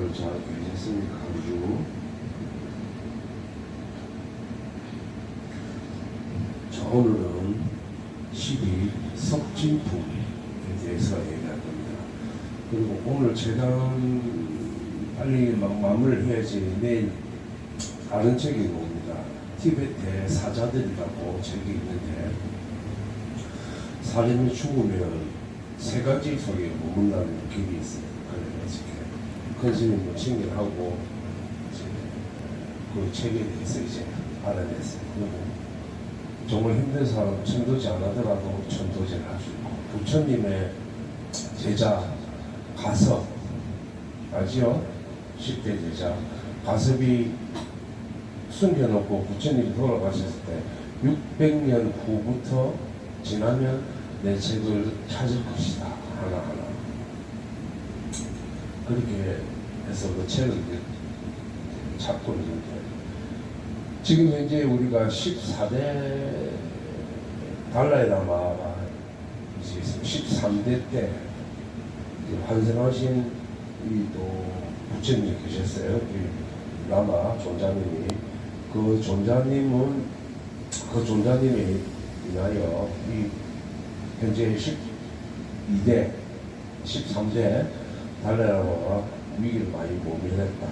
다들 잘 계셨습니까? 자, 오늘은 12 석진풍에 대해서 얘기할 겁니다. 그리고 오늘 재단 빨리 막 마무리를 해야지 내일 다른 책이 나옵니다. 티베트의 사자들이라고 책이 있는데, 사람이 죽으면 세 가지 속에 머문다는 길이 있어요. 그래서 큰 스님도 친결하고 그 책에 대해서 이제 알아냈어요. 그리고 정말 힘든 사람, 천도제 안 하더라도 천도제를 할 수 있고, 부처님의 제자 가섭 알지요? 10대 제자 가섭이 숨겨놓고 부처님이 돌아가셨을 때 600년 후부터 지나면 내 책을 찾을 것이다 하나하나. 그렇게 해서 그 책을 찾고 있는데, 지금 현재 우리가 14대 달라이라마가 이제 13대 때 환생하신 이 또 부처님이 계셨어요. 이 라마 존자님이. 그 존자님이 인하여 이 현재 12대 13대 달라이라마가 위기를 많이 모면했다.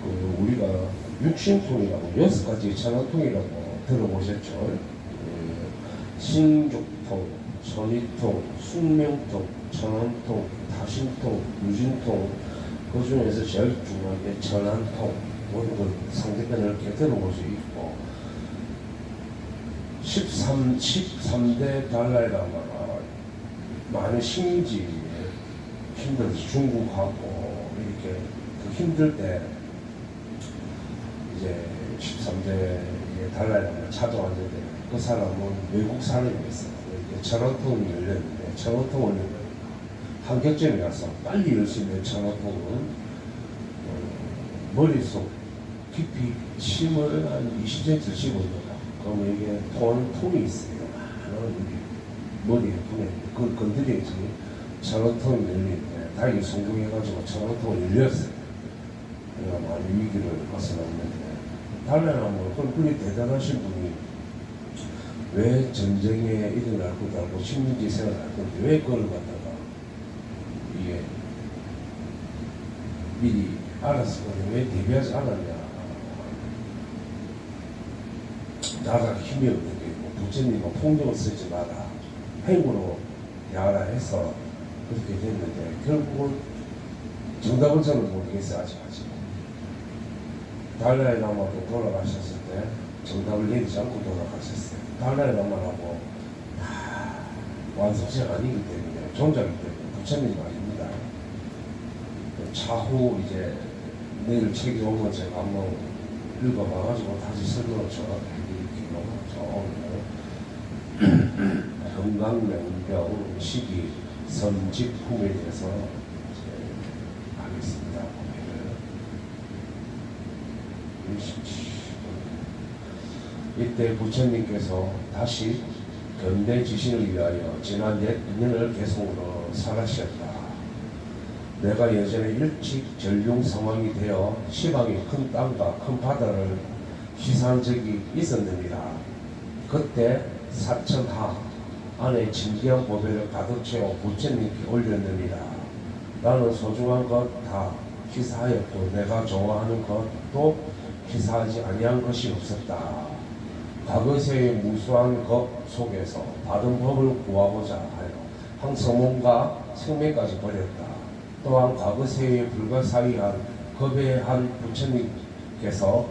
그 우리가 육신통이라고 6가지 천하통이라고 들어보셨죠? 신족통, 선의통, 숙명통, 천한통, 다신통, 유진통, 그 중에서 제일 중요한 게 천한통. 모든 걸 상대편을 이렇게 들어볼 수 있고, 13대 달라이라마가 많은 식민지에 힘들어서 중국하고 이렇게 그 힘들 때 이제 13대 달라이라마를 찾아왔는데, 그 사람은 외국 사람이었어요. 천왕통이 열렸는데, 천왕통을 한격점에 가서 빨리 열 수 있는 천왕통은 머릿속 깊이 침을 한 20cm 집어넣어요. 그러면 이게 통이 있어요. 머리에 분해. 그걸 건드려야지 천왕통이 열리는데, 다행히 성공해가지고 천왕통을 열렸어요. 그래가 많이 위기를 벗어났는데, 달라이라마 그리 대단하신 분이 왜 전쟁에 일어날 것도 알고 식민지 생활을 할 건데 왜 그걸 갖다가 이게 미리 알았었거든요. 왜 대비하지 않았냐. 나라가 힘이 없는 게 뭐 부처님은 폭력을 쓰지 마라, 행으로 야라 해서 그렇게 됐는데, 결국은 정답은 저는 모르겠어요. 아직. 달라이라마도 돌아가셨을 때 정답을 내리지 않고 돌아가셨어요. 달라이라마라고 다 완성체가 아니기 때문에, 종자이기 때문에 부처님이 아닙니다. 차후 이제 내일 책이 오면 제가 한번 읽어봐가지고 다시 설명을 전해드릴게요. 오늘 건강명병 시기 선직품에 대해서 하겠습니다. 이때 부처님께서 다시 견대 지신을 위하여 지난 옛 인연을 개성으로 살아셨다. 내가 예전에 일찍 전룡 상황이 되어 시방의 큰 땅과 큰 바다를 시사한 적이 있었느니라. 그때 사천하 안에 진기한 보배를 가득 채워 부처님께 올렸느니라. 나는 소중한 것 다 시사하였고, 내가 좋아하는 것도 시사하지 아니한 것이 없었다. 과거세의 무수한 것 속에서 바른 법을 구하고자 하여 항서몽과 생명까지 버렸다. 또한 과거세에 불가사의한 거배한 부처님께서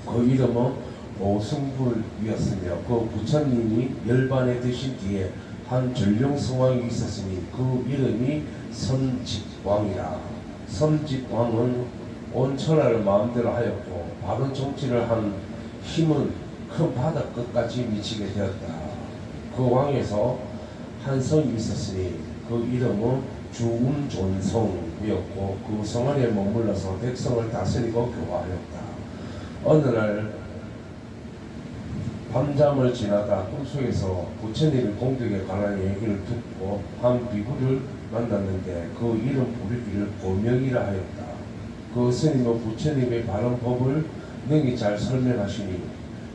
그 이름은 오승불이었으며, 그 부처님이 열반에 드신 뒤에 한 전룡성왕이 있었으니 그 이름이 선직왕이라. 선직왕은 온 천하를 마음대로 하였고, 바른 정치를 한 힘은 큰 바다 끝까지 미치게 되었다. 그 왕에서 한 성이 있었으니 그 이름은 주음존성이었고, 그 성 안에 머물러서 백성을 다스리고 교화하였다. 어느 날 밤잠을 지나다 꿈속에서 부처님의 공덕에 관한 얘기를 듣고 한 비구를 만났는데 그 이름 부르기를 고명이라 하였다. 그 스님은 부처님의 바른 법을 능히 잘 설명하시니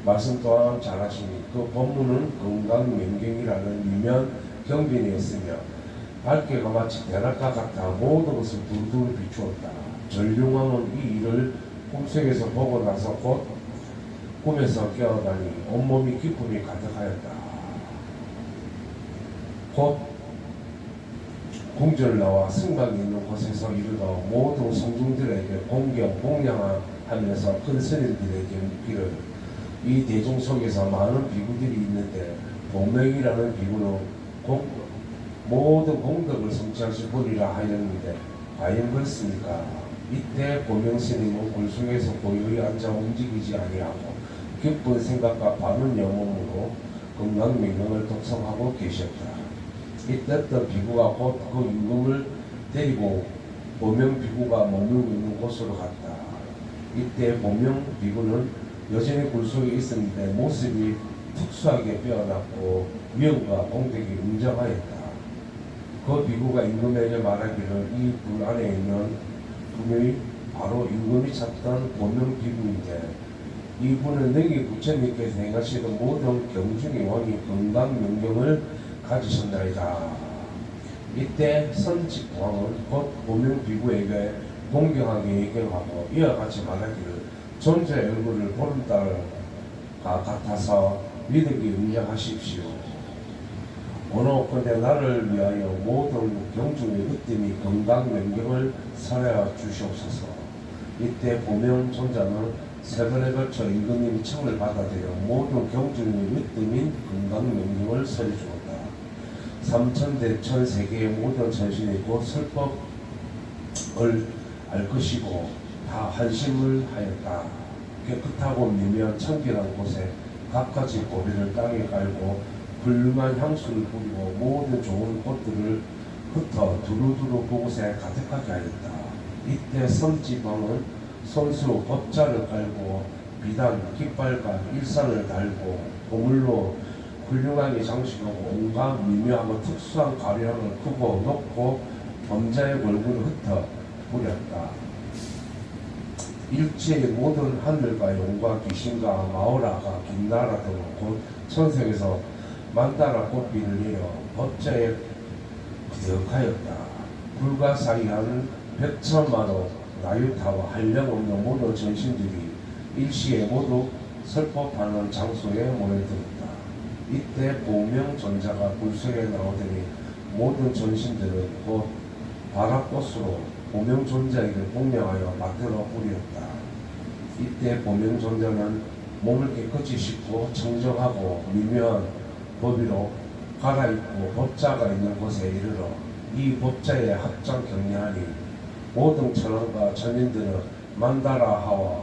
말씀 또한 잘하시니 그 법문은 건강명경이라는 유명 경빈이었으며 밝게가 마치 대낮과 같아 모든 것을 두루두루 비추었다. 전룡왕은 이 일을 꿈속에서 보고 나서 곧 꿈에서 깨어나니 온몸이 기쁨이 가득하였다. 곧 궁전을 나와 승각이 있는 곳에서 이르러 모든 성중들에게 공경, 봉양하면서 큰 스님들에게 묻기를 이 대중 속에서 많은 비구들이 있는데 보명이라는 비구는 모든 공덕을 성취하실 분이라 하였는데 과연 그렇습니까? 이때 보명스님은 굴속에서 고요히 앉아 움직이지 아니하고 기쁜 생각과 바른 영혼으로 건강명령을 독성하고 계셨다. 이때 어떤 비구가 곧 그 임금을 데리고 보명 비구가 머물고 있는 곳으로 갔다. 이때 보명 비구는 여전히 굴속에 있었는데 모습이 특수하게 빼어났고 위엄과 공덕이 웅장하였다. 그 비구가 임금에게 말하기를 이 불 안에 있는 분이 바로 임금이 찾던 보명 비구인데 이분은 능히 부처님께서 행하시던 모든 경중의 왕이 건강명령을 가지셨나이다. 이때 선직왕은 곧 보명 비구에게 공경하게 얘기하고 이와 같이 말하기를 존재의 얼굴을 보름달과 같아서 믿음이 응양하십시오. 원하옵건대 나를 위하여 모든 경중의 으뜸이 건강명경을 설하여 주시옵소서. 이때 보명 존자는 세 번에 걸쳐 임금님이 청을 받아들여 모든 경중의 으뜸인 건강명경을 설해 주었다. 삼천대천 세계의 모든 전신이 곧 설법을 알 것이고 다 한심을 하였다. 깨끗하고 미묘한 청결한 곳에 갖가지 고리를 땅에 깔고 훌륭한 향수를 뿌리고 모든 좋은 꽃들을 흩어 두루두루 그곳에 가득하게 하였다. 이때 선지방은 손수로 법자를 깔고 비단, 깃발과 일산을 달고 보물로 훌륭하게 장식하고 온갖 미묘하고 특수한 가루향을 크고 높고 범자의 얼굴을 흩어 뿌렸다. 일체의 모든 하늘과 용과 귀신과 마오라가 김나라 등 곧 천색에서 만다라 꽃비를 내려 법자에 그득하였다. 불가사의한 백천만호 나유타와 한량없는 모든 전신들이 일시에 모두 설법하는 장소에 모여들었다. 이때 보명존자가 불속에 나오더니 모든 전신들은 곧 바라꽃으로 보명존자에게 공명하여 만들어 뿌렸다. 이때 보명존자는 몸을 깨끗이 씻고 청정하고 미묘한 법위로 갈아입고 법자가 있는 곳에 이르러 이 법자에 합장 경례하니 모든 천왕과 천인들은 만다라하와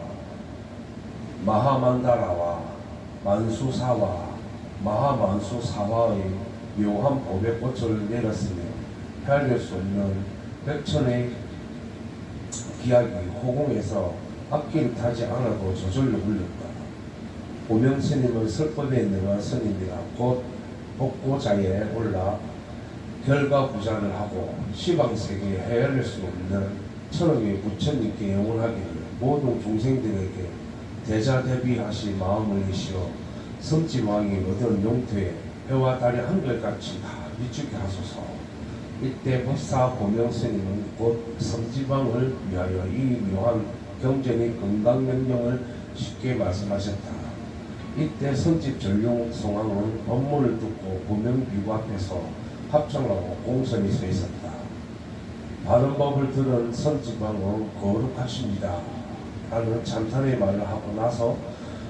마하만다라와 만수사와 마하만수사와의 묘한 보배꽃을 내렸으며 헤아릴 수 없는 백천의 기약이 호공에서 앞길 타지 않아도 저절로 흘렸다. 보명스님은 설법에 능한 스님이라 곧 복고자에 올라 결과부자를 하고 시방세계에 헤아릴 수 없는 천억의 부처님께 영원하기를 모든 중생들에게 대자대비하시 마음을 내시어 섬지왕이 얻은 용토에 해와 달이 한결같이 다 비추게 하소서. 이때 법사 보명스님은 곧 섬지왕을 위하여 이 묘한 경전의 건강명령을 쉽게 말씀하셨다. 이때 선집 전룡 송왕은 법문을 듣고 보명비구 앞에서 합정하고 공손히 서 있었다. 바른 법을 들은 선집왕은 거룩하십니다 라는 찬탄의 말을 하고 나서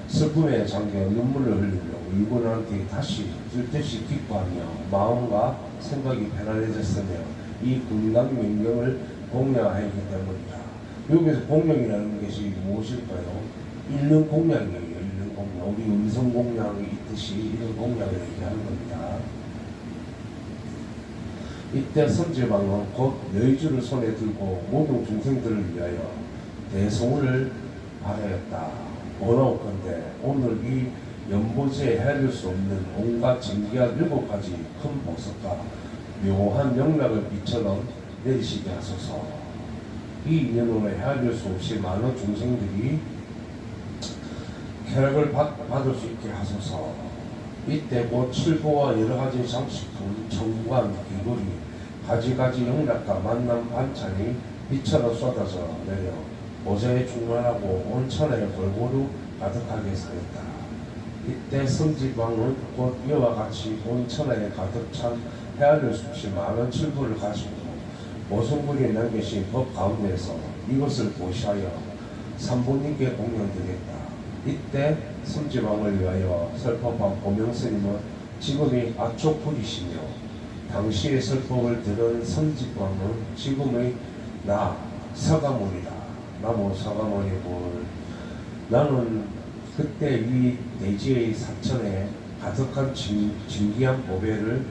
슬픔에 잠겨 눈물을 흘리며 울고난 뒤 다시 뜰듯이 기뻐하며 마음과 생각이 편안해졌으며 이 건강명령을 공양하였기 때문이다. 여기서 공양이라는 것이 무엇일까요? 읽는 공양이에요. 읽는 공양. 우리 음성 공양이 있듯이 이런 공양을 얘기하는 겁니다. 이때 선제방은 곧 여의주를 손에 들고 모든 중생들을 위하여 대성을 바라였다. 원하옵건대 오늘 이 연보제에 헤아릴 수 없는 온갖 정기한 7가지 큰 보석과 묘한 영락을 비처럼 내리시게 하소서. 이 인연으로 헤아릴 수 없이 많은 중생들이 쾌락을 받을 수 있게 하소서. 이때 곧 칠보와 여러가지 장식품, 정관, 귀걸이, 가지가지 영락과 만남 반찬이 비처럼 쏟아져 내려 보좌에 충만하고 온 천하에 골고루 가득하게 하였다. 이때 성지방은 곧 이와 같이 온 천하에 가득 찬 헤아릴 수 없이 많은 칠보를 가지고 모성불이 남기신 법 가운데에서 이것을 보시하여 삼부님께 공양드렸다. 이때 성지방을 위하여 설법한 고명스님은 지금의 아초불이시며 당시의 설법을 들은 성지방은 지금의 나 서가모니라. 나무 서가모니불. 나는 그때 이 대지의 사천에 가득한 진기한 보배를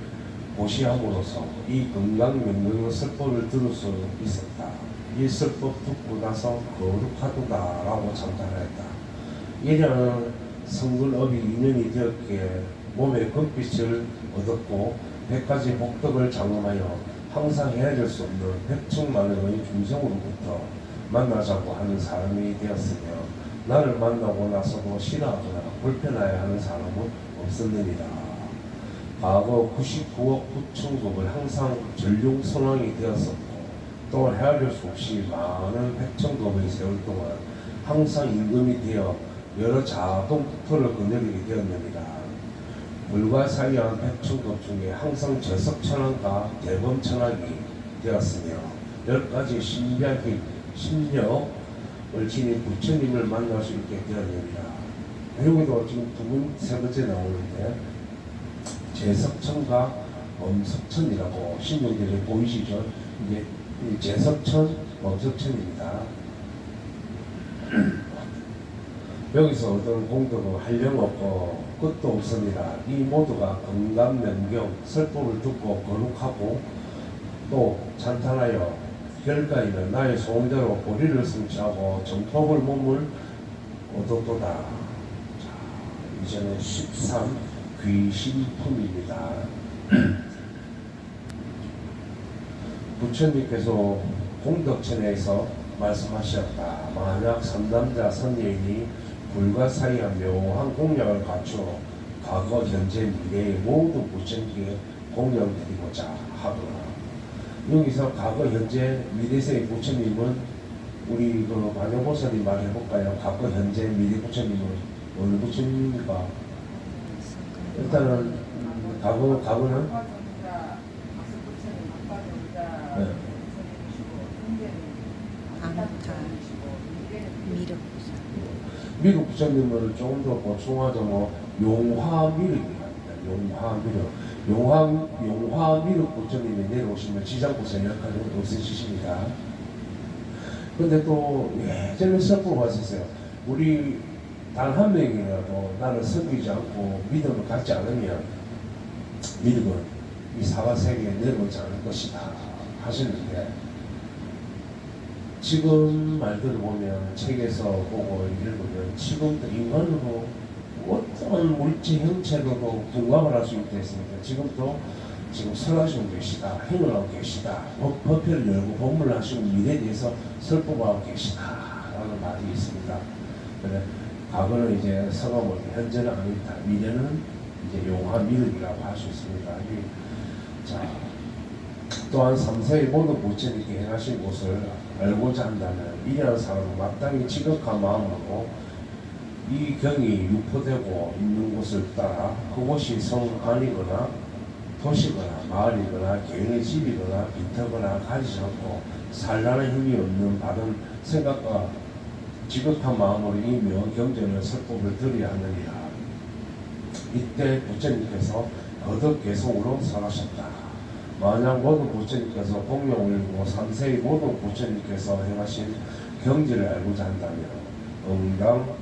보시함으로써 이 건강명령의 설법을 들을 수 있었다. 이 설법 듣고 나서 거룩하도다라고 장담했다. 이래는 성불업이 인연이 되었기에 몸에 금빛을 얻었고 100가지 복덕을 장엄하여 항상 헤아릴 수 없는 백천만의 중생으로부터 만나자고 하는 사람이 되었으며 나를 만나고 나서도 싫어하거나 불편하여 하는 사람은 없었느니라. 과거 99억 9천국을 항상 전룡선왕이 되었었고 또 헤아릴 수 없이 많은 백천급의 세월 동안 항상 임금이 되어 여러 자동국토를 거느리게 되었느니라. 불가사의한 백천급 중에 항상 저석천왕과 대범천왕이 되었으며 10가지 신비하게 신력을 지닌 부처님을 만날 수 있게 되었느니라. 여기도 지금 두 분, 세 번째 나오는데 제석천과 엄석천이라고 신명들이 보이시죠? 이게 제석천, 엄석천입니다. 여기서 어떤 공덕은 한량없고 끝도 없습니다. 이 모두가 건강명경, 설법을 듣고 거룩하고 또 찬탄하여 결과에는 나의 소원대로 보리를 성취하고 정법을 몸을 얻었도다. 자, 이제는 13 귀신품입니다. 부처님께서 공덕천에서 말씀하셨다. 만약 삼남자 선예인이 불가사의한 묘한 공약을 갖추어 과거, 현재, 미래의 모든 부처님께 공양드리고자 하거나. 여기서 과거, 현재, 미래세의 부처님은 우리 그 관여보살이 말해볼까요? 과거, 현재, 미래 부처님은 어느 부처님입니까? 일단은 과거는 네. 미륵 부처님을 조금 더 보충하자면 용화미륵입니다. 용화미륵 부처님이 내려오시면 지장고사 역할이 없으시십니다. 근데 또 예전에 설법을 왔었어요. 우리 단 한 명이라도 나를 섬기지 않고 믿음을 갖지 않으면 미륵은 이 사바세계에 내려오지 않을 것이다 하시는데, 지금 말들을 보면 책에서 보고 읽으면 지금도 인간으로 어떤 물질 형체로도 공감을 할 수 있다 했습니다. 지금 설하시고 계시다, 행을 하고 계시다, 법회를 열고 법문을 하시고 미래에 대해서 설법하고 계시다 라는 말이 있습니다. 그래, 과거는 이제 서가모니, 현재는 아니다, 미래는 이제 용화미륵이라고 할 수 있습니다. 자, 또한 3세의 모든 부처님께 행하신 것을 알고자 한다면 이러한 사람은 마땅히 지극한 마음으로 이 경이 유포되고 있는 곳을 따라 그곳이 성 안이거나 도시거나 마을이거나 개인의 집이거나 빈터거나 가지지 않고 산란의 힘이 없는 받은 생각과 지극한 마음으로 이 묘한 경전을 설법을 드려야 하느니라. 이때 부처님께서 거듭 계속으로 설하셨다. 만약 모든 부처님께서 공명을 일고 3세의 모든 부처님께서 행하신 경지를 알고자 한다면 응당,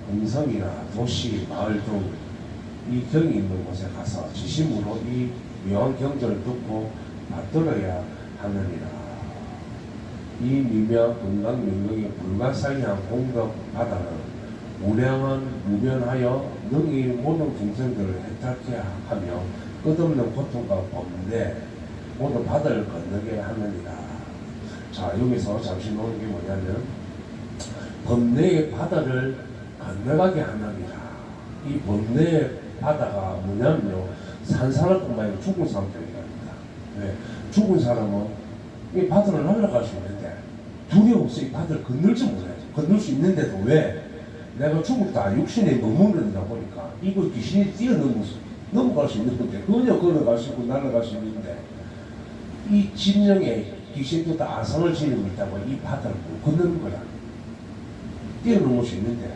음성이나 도시, 마을 등 이 경이 있는 곳에 가서 지심으로 이 묘한 경전을 듣고 받들어야 하느니라. 이 미묘한 건강명령의 불가사의한 공덕 바다는 무면하여 능히 모든 중생들을 해탈케 하며 끝없는 고통과 범대 모두 바다를 건너게 하느니라. 자, 여기서 잠시 놓은 게 뭐냐면 번뇌의 바다를 건너가게 하느니라. 이 번뇌의 바다가 뭐냐면요, 산 사람뿐만 아니라 죽은 사람도 얘기합니다. 왜? 죽은 사람은 이 바다를 날아갈 수 있는데 두려워서 이 바다를 건널지 못해요. 건널 수 있는데도 왜? 내가 죽었다 육신에 머무른다 보니까 이거 귀신이 넘어갈 수 있는 건데 그냥 걸어갈 수 있고 날아갈 수 있는데 이 진영에 귀신도 다 아성을 지니고 있다고 이 바다를 못 건너는 거야. 뛰어넘을 수 있는데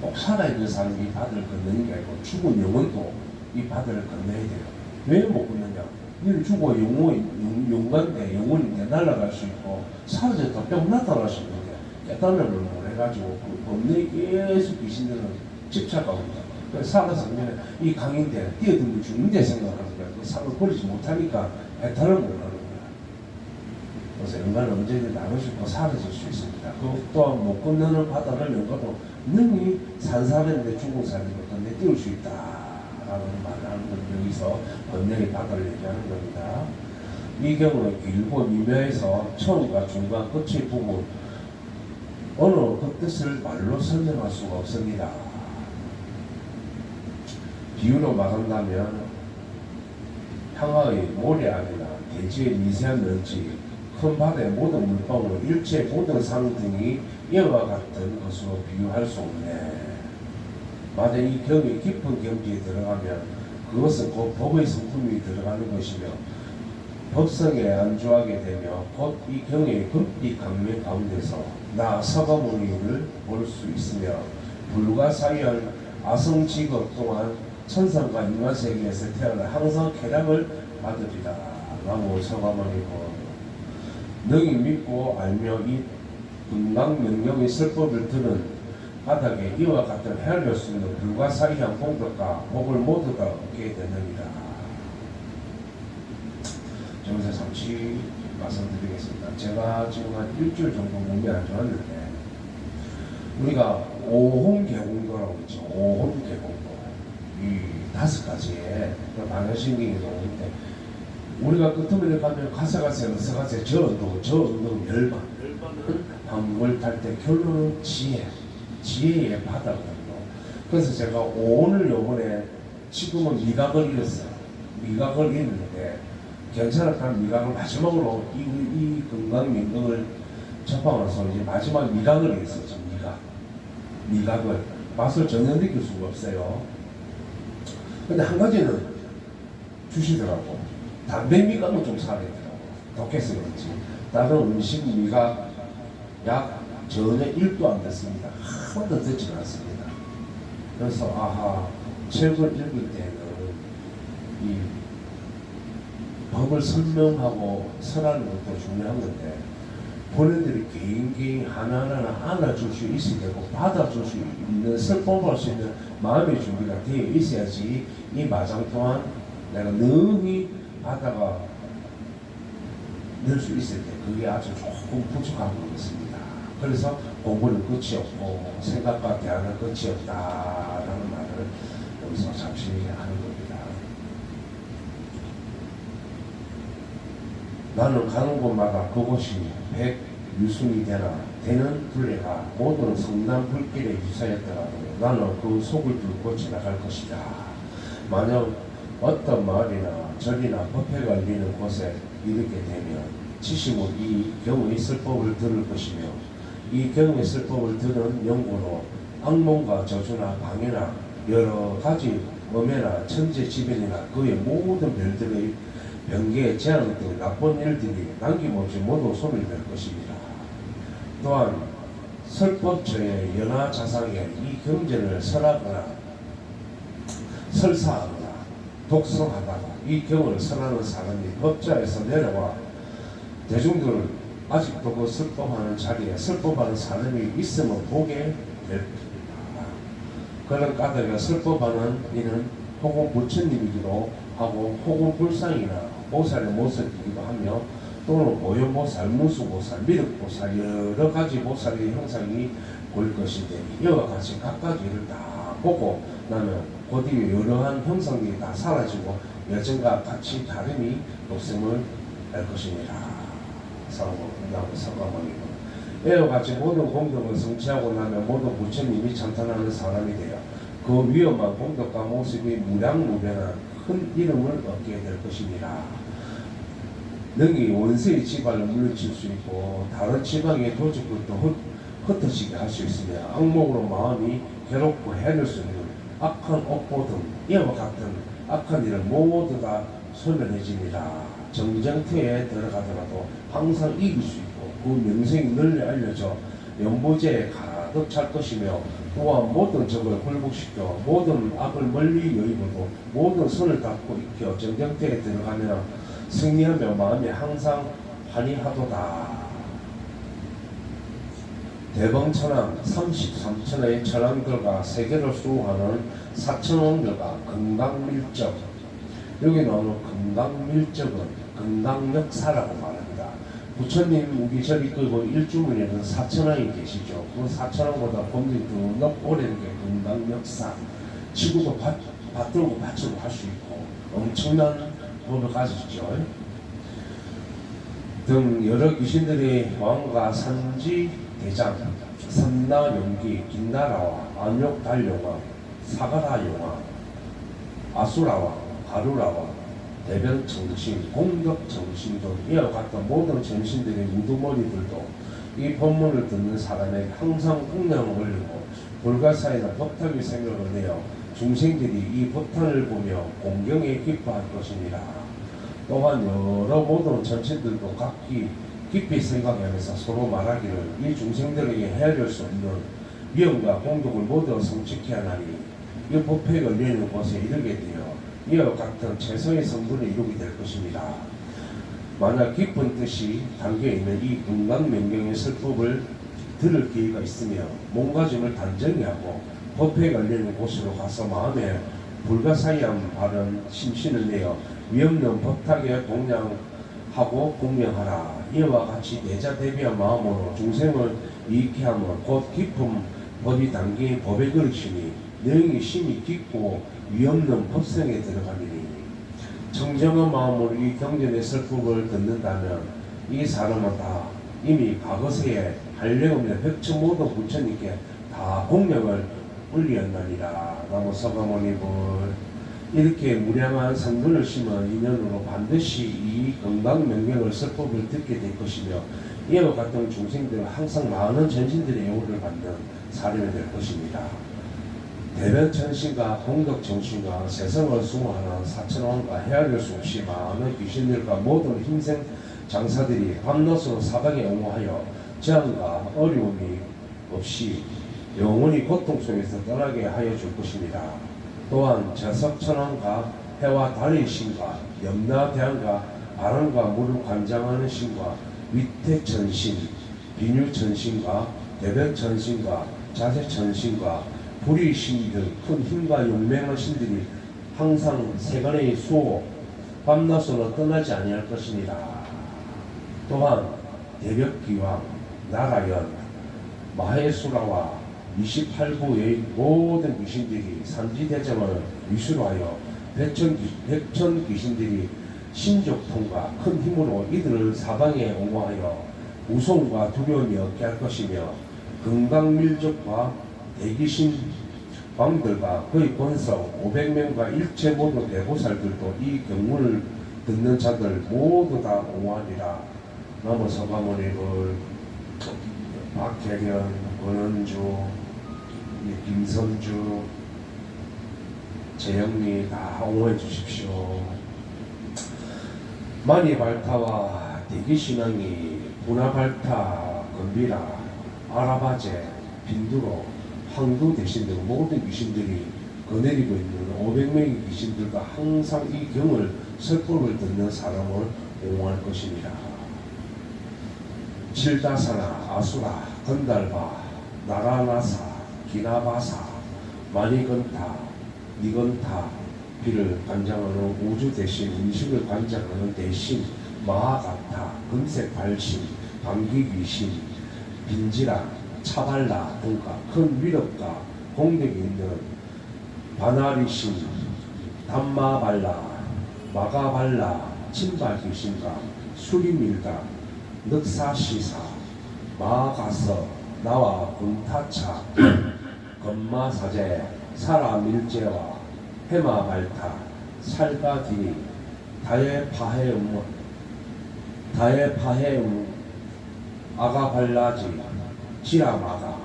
꼭 살아있는 사람이 이 바다를 건너는 게 아니고 죽은 영혼도 이 바다를 건너야 돼요. 왜 못 건너냐? 니는 죽어 영혼인데 영혼인데 날아갈 수 있고 사라졌다 뿅 나타날 수 있는데 깨달음을 못해가지고 그 법내에 계속 귀신들은 집착하고 있다. 그래서 살아서 그냥 이 강인데 뛰어들고 죽는데 생각하는 거야. 그 상을 버리지 못하니까 해탈을 못하는 거야. 그래서 인간은 언제든지 나눌 수 있고 사라질 수 있습니다. 그 또한 못 건너는 바다를 연가도 능히 산 사람인데 죽은 사람이 건너 띄울 수 있다라는 말을 하는 건 여기서 번뇌의 바다를 얘기하는 겁니다. 이 경우는 길고 미묘해서 처음과 중간 끝의 부분 어느 그 뜻을 말로 설명할 수가 없습니다. 비유로 말한다면 항아의 모래알이나 대지의 미세한 먼지, 큰 바다의 모든 물방울, 일체의 모든 상 등이 이와 같은 것으로 비유할 수 없네. 만약 이 경이 깊은 경지에 들어가면 그것은 곧 법의 성품이 들어가는 것이며 법성에 안주하게 되며 곧 이 경의 급비 강매 가운데서 나 서가모니를 볼 수 있으며 불가사의한 아성직업 또한 천상과 인간 세계에서 태어나 항상 쾌락을 받으리라 라고 서가모니고 능히 믿고 알며 이 금강명령의 설법을 들은 바닥에 이와 같은 헤아릴 수 있는 불가사의한 공덕과 복을 모두 다 얻게 되느니라. 여기서 잠시 말씀드리겠습니다. 제가 지금 한 일주일 정도 몸이 안 좋았는데 우리가 오혼개공도라고 있죠. 오혼개공도 이 5가지의 방해신경이 나오는데 우리가 끄트머리에 가면 가세가세 어서가세 저 운동 멸망 방법을 탈 때 결론은 지혜의 바다거든요. 그래서 제가 오늘 요번에 지금은 미각을 잃었어요. 미각을 잃는데 괜찮았다는 미각을 마지막으로 이 건강민경을 접하면서 이제 마지막 미각을 잃었었죠. 미각을 맛을 전혀 느낄 수가 없어요. 근데 한 가지는 주시더라고. 담배 미각은 좀 살아있더라고. 독해서 그렇지. 다른 음식 미각 약 전혀 1도 안 됐습니다. 한 번도 듣지 않았습니다. 그래서 아하 책을 읽을 때는 이 법을 설명하고 설하는 것도 중요한 건데 본인들이 개인 하나하나 안아줄 수 있어야 되고 받아줄 수 있는 설법할 수 있는 마음의 준비가 되어 있어야지 이 마장 또한 내가 능히 바다가 늘 수 있을 때 그게 아주 조금 부족하고 있습니다. 그래서 공부는 끝이 없고 생각과 대화는 끝이 없다라는 말을 여기서 잠시 하는 겁니다. 나는 가는 곳마다 그곳이 백유순이 되는 둘레가 모두는 성남 불길에 유사했더라도 나는 그 속을 뚫고 지나갈 것이다. 만약 어떤 마을이나 절이나 법회가 열리는 곳에 이르게 되면 지식은 이 경우의 설법을 들을 것이며 이 경우의 설법을 들은 연구로 악몽과 저주나 방해나 여러 가지 음해나 천재지변이나 그의 모든 별들의 병계에 재앙 등 나쁜 일들이 남김없이 모두 소멸될 것입니다. 또한 설법처의 연하자상에 이 경전을 설하거나 설사하거나 독성하다가 이 경을 설하는 사람이 법자에서 내려와 대중들은 아직도 그 설법하는 자리에 설법하는 사람이 있으면 보게 될 것입니다. 그런 까닭에 설법하는 이는 혹은 부처님이기도 하고 혹은 불상이나 보살의 모습이기도 하며 또는 오연보살, 무수보살, 미륵보살 여러 가지 보살의 형상이 보일 것인데 이와 같이 각각 이를 다 보고 나면 그 뒤에 여러한 형상들이 다 사라지고 여전과 같이 다름이 없음을 알 것입니다. 사과문이고 이와 같이 모든 공덕을 성취하고 나면 모든 부처님이 찬탄하는 사람이 되어 그 위험한 공덕과 모습이 무량무변한 큰 이름을 얻게 될 것입니다. 능히 원수의 지발을 물리칠 수 있고 다른 지방의 도적들도 흩어지게 할 수 있으며 악몽으로 마음이 괴롭고 해낼 수 있는 악한 업보 등 이와 같은 악한 일을 모두 다 소멸해집니다. 정정태에 들어가더라도 항상 이길 수 있고 그 명성이 널리 알려져 연보제에 가득 찰 것이며 또한 모든 적을 굴복시켜 모든 악을 멀리 여의고도 모든 손을 닫고 익혀 정정태에 들어가면 승리하며 마음이 항상 환희하도다. 대방천왕 33천의 천왕들과 세계를 수호하는 사천왕들과 금강밀적, 여기 나오는 금강밀적은 금강역사라고 말합니다. 부처님 우기절이 끄고 일주문에는 사천왕이 계시죠. 그 사천왕보다 법률이 더 오래된 게 금강역사. 지구도 받들고 받치고 할 수 있고 엄청난 법을 가졌죠. 등 여러 귀신들이 왕과 산지 대장, 삼나용기, 김나라와 안욕달용왕, 사가라용왕, 아수라왕, 가루라왕, 대변정신, 공덕정신 등 이와 같은 모든 정신들의 우두머리들도 이 법문을 듣는 사람에게 항상 공양을 올리고 불가사의나 법탁의 생각을 내어 중생들이 이 법탄을 보며 공경에 기뻐할 것입니다. 또한 여러 모든 전체들도 각기 깊이 생각하면서 서로 말하기를 이 중생들에게 헤아릴 수 없는 위엄과 공덕을 모두 성취케 하나니 이 법회에 걸리는 곳에 이르게 되어 이와 같은 최선의 성분을 이루게 될 것입니다. 만약 깊은 뜻이 담겨있는 이 금강명경의 설법을 들을 기회가 있으며 몸가짐을 단정히 하고 법회에 걸리는 곳으로 가서 마음에 불가사의한 바른 심신을 내어 위엄는 법탁에 동양하고 공명하라. 이와 같이 내자 대비한 마음으로 중생을 이익케 하면 곧 깊은 법이 담긴 법의 그릇이니 능히 심이 깊고 위엄는 법성에 들어가리니 청정한 마음으로 이 경전의 설법을 듣는다면 이 사람은 다 이미 과거세에 한량없는 백천 모든 부처님께 다 공명을 올리었나니라. 나무 서가모니불. 이렇게 무량한 성분을 심은 인연으로 반드시 이 건강명명을 설법을 듣게 될 것이며 이와 같은 중생들은 항상 많은 전신들의 영혼을 받는 사람이 될 것입니다. 대변천신과 공덕정신과 세상을 수호하는 사천왕과 헤아릴 수 없이 많은 귀신들과 모든 힘생 장사들이 밤낮으로 사방에 옹호하여 재앙과 어려움이 없이 영원히 고통 속에서 떠나게 하여 줄 것입니다. 또한 제석천왕과 해와 달의 신과 염라대왕과 바람과 물을 관장하는 신과 위태천신, 비유천신과 대변천신과 자세천신과 불의 신 등 큰 힘과 용맹한 신들이 항상 세간의 수호, 밤낮으로 떠나지 아니할 것입니다. 또한 대벽기왕, 나라연, 마해수라와 28부의 모든 귀신들이 삼지대장을 위수로 백천 귀신들이 신족통과 큰 힘으로 이들을 사방에 옹호하여 무서움과 두려움이 없게 할 것이며 금강밀족과 대귀신 왕들과 그의 권성 500명과 일체 모든 대보살들도 이 경문을 듣는 자들 모두 다 옹호하리라. 나무 서가모니를 박혜련, 권은주, 김선주, 재영미 다 옹호해 주십시오. 마니발타와 대기신앙이 분화발타, 건비라, 아라바제, 빈두로, 황두 대신 등 모든 귀신들이 거느리고 있는 500명의 귀신들과 항상 이 경을 설법을 듣는 사람을 옹호할 것입니다. 칠다사나, 아수라, 건달바, 나라나사, 기나바사, 마니건타, 니건타, 비를 관장하는 우주 대신 음식을 관장하는 대신 마하가타, 금색 발신, 방귀귀신, 빈지라, 차발라 등과 큰 위력과 공격이 있는 바나리신 담마발라 마가발라 친발귀신가 수리밀다 늑사시사 마가서 나와 군타차 건마사제 사라밀제와 해마발타 살가디니 다에파헤음 아가발라지 지라마가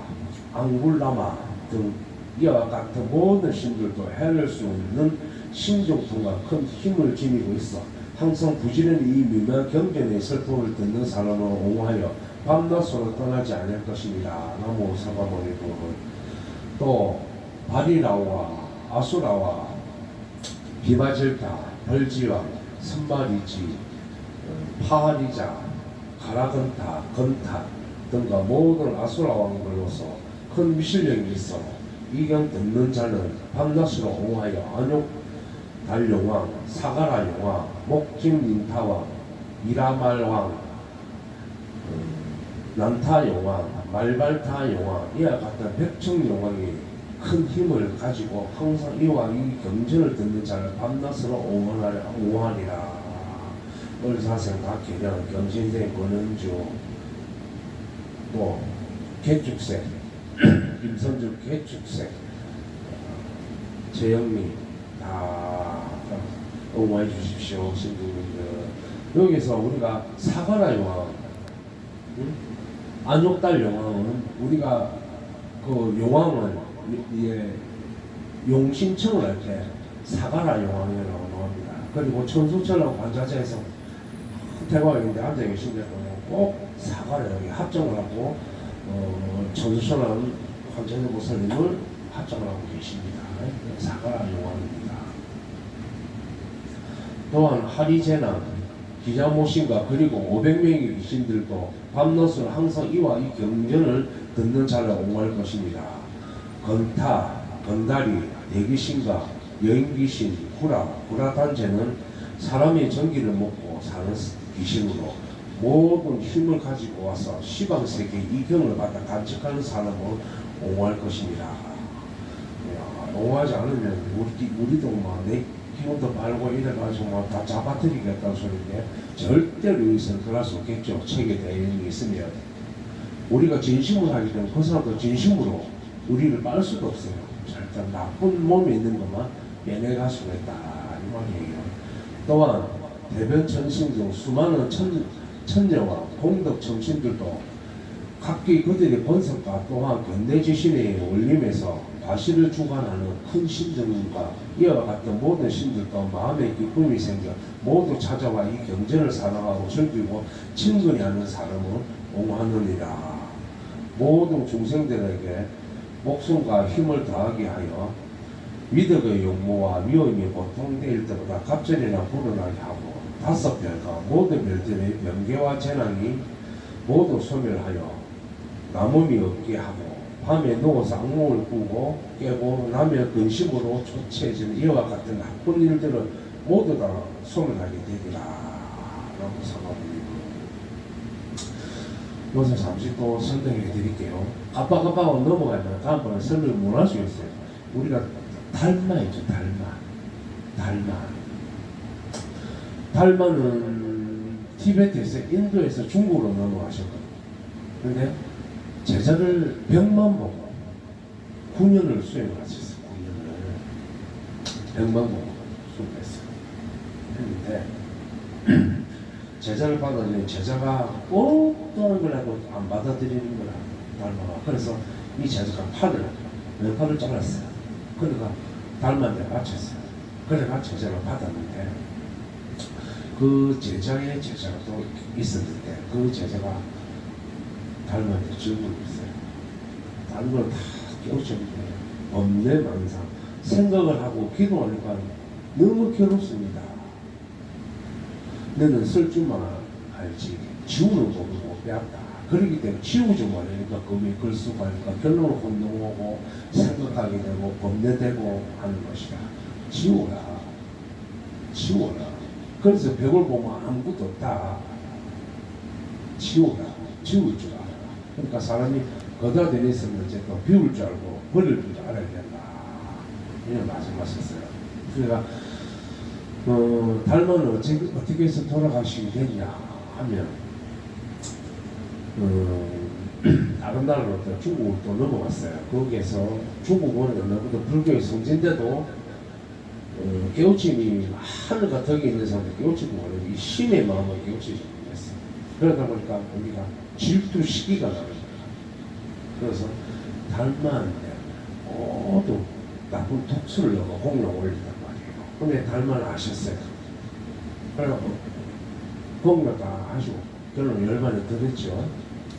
앙굴라마 등 이와 같은 모든 신들도 해낼 수 없는 신종통과 큰 힘을 지니고 있어 항상 부지런히 이 미묘한 경전의 슬픔을 듣는 사람을 옹호하여 밤낮으로 떠나지 않을 것입니다. 나무 사과머리도 또 바리라와 아수라와 비바질타 벌지왕 선마리지 파하리자 가라건타 건타 등과 모든 아수라 왕들로서 큰 미실력이 있어 이경 듣는 자는 밤낮으로 옹호하여 안욕 달용왕 사가라 용왕 목kim닌타왕 미라말왕 난타 용왕 말발타 용왕 이와 같은 백청 용왕이 큰 힘을 가지고 항상 이와 이 경전을 듣는 자를 밤낮으로 옹호하리라. 을사생 박혜령 경신대 권은주 또 개축생 김선주 개축생 최영미 다 옹호해 주십시오. 신부님들 여기서 우리가 사가라 용왕 안욕달 용왕은 우리가 그 용왕을 용신청을 할 때 사가라 용왕이라고 나옵니다. 그리고 천수철하고 관자재에서 대과인데 앉아 계신데 꼭 사가라 여기 합정을 하고 천수철하는 관자재 목사님을 합정을 하고 계십니다. 사가라 용왕입니다. 또한 하리제나 기자모신과 그리고 500명의 귀신들도 밤낮으로 항상 이와 이 경전을 듣는 자를 옹호할 것입니다. 건타, 건다리, 대귀신과 여인귀신, 구라단제는 사람의 전기를 먹고 사는 귀신으로 모든 힘을 가지고 와서 시방세계 이경을 받아 간직하는 사람을 옹호할 것입니다. 옹호하지 않으면 우리도 내 기운도 말고 이래가지고 다 잡아뜨리겠다는 소리인데 절대로 여기서 그럴 수 없겠죠. 책에 대응이 있으면 우리가 진심으로 하기 때문에 그 사람도 진심으로 우리를 빨 수도 없어요. 절대 나쁜 몸에 있는 것만 빼내갈 수가 있다 이 말이에요. 또한 대변천신 중 수많은 천녀와 공덕 정신들도 각기 그들의 번성과 또한 견대지신의 올림에서 과실을 주관하는 큰 신들과 이와 같은 모든 신들도 마음에 기쁨이 생겨 모두 찾아와 이 경전을 사랑하고 즐기고 친근히 하는 사람을 옹호하느니라. 모든 중생들에게 목숨과 힘을 더하게 하여 위덕의 용모와 위험이 보통될 때보다 갑절이나 불어나게 하고 다섯 별과 모든 별들의 명계와 재난이 모두 소멸하여 남음이 없게 하고 밤에 누워서 악몽을 꾸고 깨고 남의 근심으로 초췌해지는 이와 같은 나쁜 일들을 모두 다 소멸하게 되리라 라고 사과드리고 여기서 잠시 또 설명해 드릴게요. 깜빡깜빡하고 넘어가면 다음번에 설명을 못 할 수 있어요. 우리가 달마 있죠. 달마는 티베트에서 인도에서 중국으로 넘어가셨거든요. 근데 제자를 100만 보고 9년을 수행을 하셨어요. 9년을 100만 보고 수행했어요. 했는데 제자를 받았는데 제자가 어떤 거라도 안 받아들이는 거라 달마가. 그래서 이 제자가 왼팔을 잘랐어요. 그러니까 달마한테 바쳤어요. 그래가 제자를 받았는데 그 제자의 제자가 또 있었는데 그 제자가 달마한테 질문을 했어요. 다른 걸 다 깨우쳤는데 법례망상 생각을 하고 기도하니까 너무 괴롭습니다. 너는 쓸 줄만 알지 지우는 법을 못 배웠다. 그렇기 때문에 지우지 말으니까 금이 글수가 하니까 결론은 혼동하고 생각하게 되고 법례되고 하는 것이다. 지워라. 그래서 벽을 보면 아무것도 없다. 지울 줄 알아. 그러니까 사람이 거다대니 있으면 이제 또 비울 줄 알고 버릴 줄 알아야 된다. 그냥 맞았어요. 그러니까 달마는 어떻게 해서 돌아가시게 됐냐 하면 다른 나라로 또 중국으로 또 넘어갔어요. 거기에서 중국은 어느부터 불교의 성지인데도 깨우침이 하늘과 덕이 있는 사람들 깨우치고 원래 이 신의 마음을 깨우치지 못했어요. 그러다 보니까 우리가 질투 시기가 나는 거예요. 그래서 달마한테 모두 나쁜 독수를 넣고 공룡 올린단 말이에요. 근데 달마는 아셨어요. 그래갖고 공룡 다 하시고 결론 열반이 더 됐죠.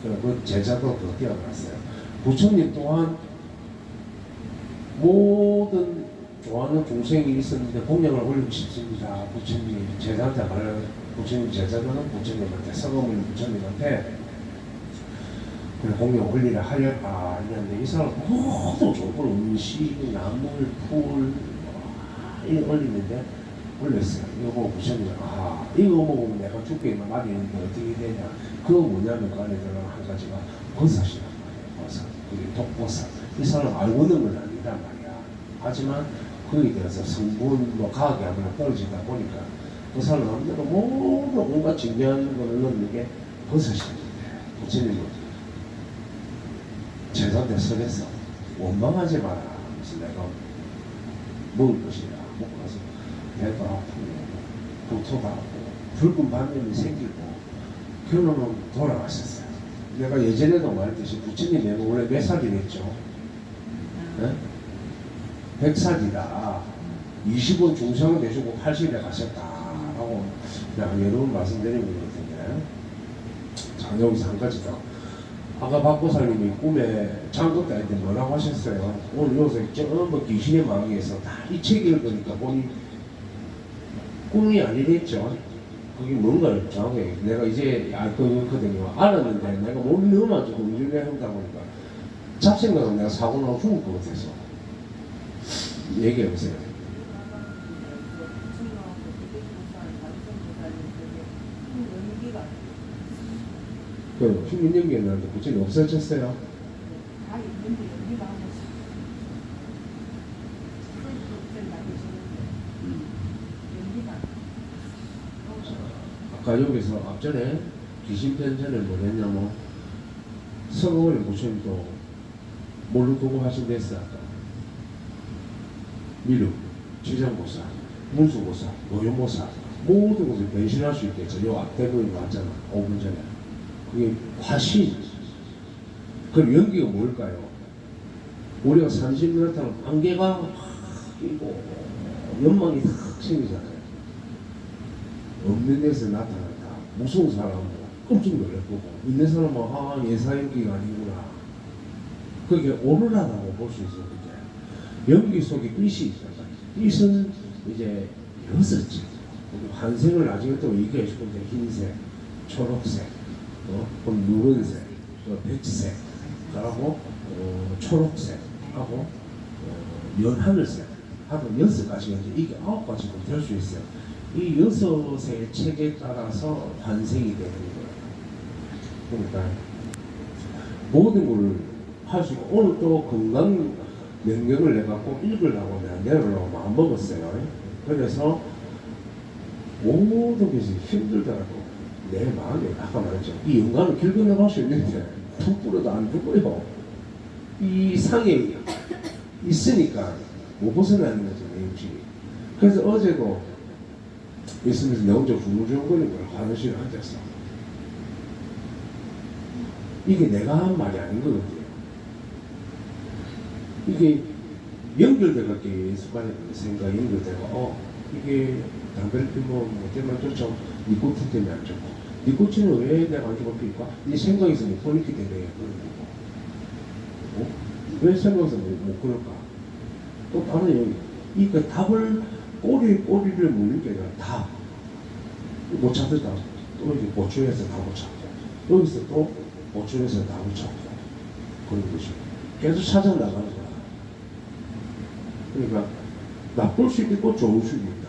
그 제자도 더 뛰어났어요. 부처님 또한 모든 좋아하는 중생이 있었는데 공양을 올리고 싶습니다. 부처님 제자한테 말해요. 부처님 제자들은 부처님한테 서거물 부처님한테 공양 올리라 하려다 했는데 이 사람 모두 좋은 음식, 나물, 풀 이거 올리는데 올렸어요. 이거 보고 부처님이 이거 먹으면 내가 죽게 말이는데 어떻게 되냐. 그거 뭐냐면 그 안에 들어간 한 가지가 버섯이란 말이에요. 버섯. 그게 독버섯. 이 사람 알고 있는 건 아니단 말이야. 하지만 거기에 대해서 성분, 과학이 아무나 떨어지다 보니까 그 사람 마음대로 모두 온갖 중요한 거를 넣는 게 버섯이었는데 부처님은 제자한테 설해서 원망하지 마라. 그래서 내가 먹을 것이라 먹고 나서 배도 아프고 구토도 하고 붉은 반면이 생기고 결론은 돌아가셨어요. 내가 예전에도 말했듯이 부처님 내가 원래 몇 살이랬죠? 네? 100살이다. 20원 중생을 내주고 80에 가셨다라고 내가 여러 번 말씀드린 거거든요. 자, 여기서 한 가지 더. 아까 박보사님이 꿈에 장국 다닐 때 뭐라고 하셨어요? 오늘 요새 저 귀신의 망에서 다 이 책 읽으니까 보니 꿈이 아니랬죠. 그게 뭔가를 정확하게 내가 이제 알 거거든요. 알았는데 내가 몸이 너무 안 좋고 이렇게 하다 보니까 잡생각은 내가 사고 나고 죽을 것 같아서 얘기해 보세요. 그 흉민 연기였는데 부처님 없어졌어요. 다 있는데 연기가 하고 아까 여기서 앞전에 귀신 편전에 뭐랬냐면 서거원의 부처님도 뭘로 두고 하신 데서 아까 미륵, 지장보살, 문수보살, 노현보살 모든 것을 변신할 수 있겠죠. 요 앞에 보이는 거 왔잖아. 5분 전에. 그게 화신. 그럼 연기가 뭘까요? 우리가 산신을 나타나면 안개가 확 끼고 연망이 탁 생기잖아요. 없는 데서 나타났다. 무서운 사람은 깜짝 놀랄 거고 있는 사람은 예사 연기가 아니구나. 그게 오로라라고 볼 수 있어요. 그게 연기 속에 빛이 있어요. 빛은 이제 6지. 환생을 나중에 또 얘기해 줄 건데 흰색, 초록색, 그럼 누른색, 백색, 그리고 초록색, 연하늘색 하고 6가지가 이게 9가지도 될 수 있어요. 이 6의 책에 따라서 환생이 되는 거예요. 그러니까 모든 걸 할 수 있고 오늘 또 건강 명령을 내갖고 읽으려고 내가 내려오려고 마음 먹었어요. 그래서 모든 것이 힘들더라고. 내 마음에 아까 말했죠. 이 영광을 길 건너갈 수 있는데 툭 불어도 안 죽어요. 이 상에 있으니까 못 벗어나는 거죠. 내 음식이. 그래서 어제도 있으면서 내 혼자 중얼중얼거리고 화장실에 앉았어. 이게 내가 한 말이 아닌 거거든요. 이게 연결되게 습관이 생각 연결되고 이게 담배를 피면 뭐 때문에 좋죠. 니코틴 때문에 안 좋고 니코틴은 왜 내가 안 좋고 피울까? 이 생각에서 못 끊기 때문에 그런 거고 왜 생각에서 못 끊을까? 또 다른 얘기 이 답을 꼬리를 물는 게 아니라 답 못 찾으다 또 이제 보충해서 답을 찾고 여기서 또 보충해서 답을 찾고 그런 것이 계속 찾아나가는 거야. 그러니까 나쁠 수도 있고 좋을 수도 있다.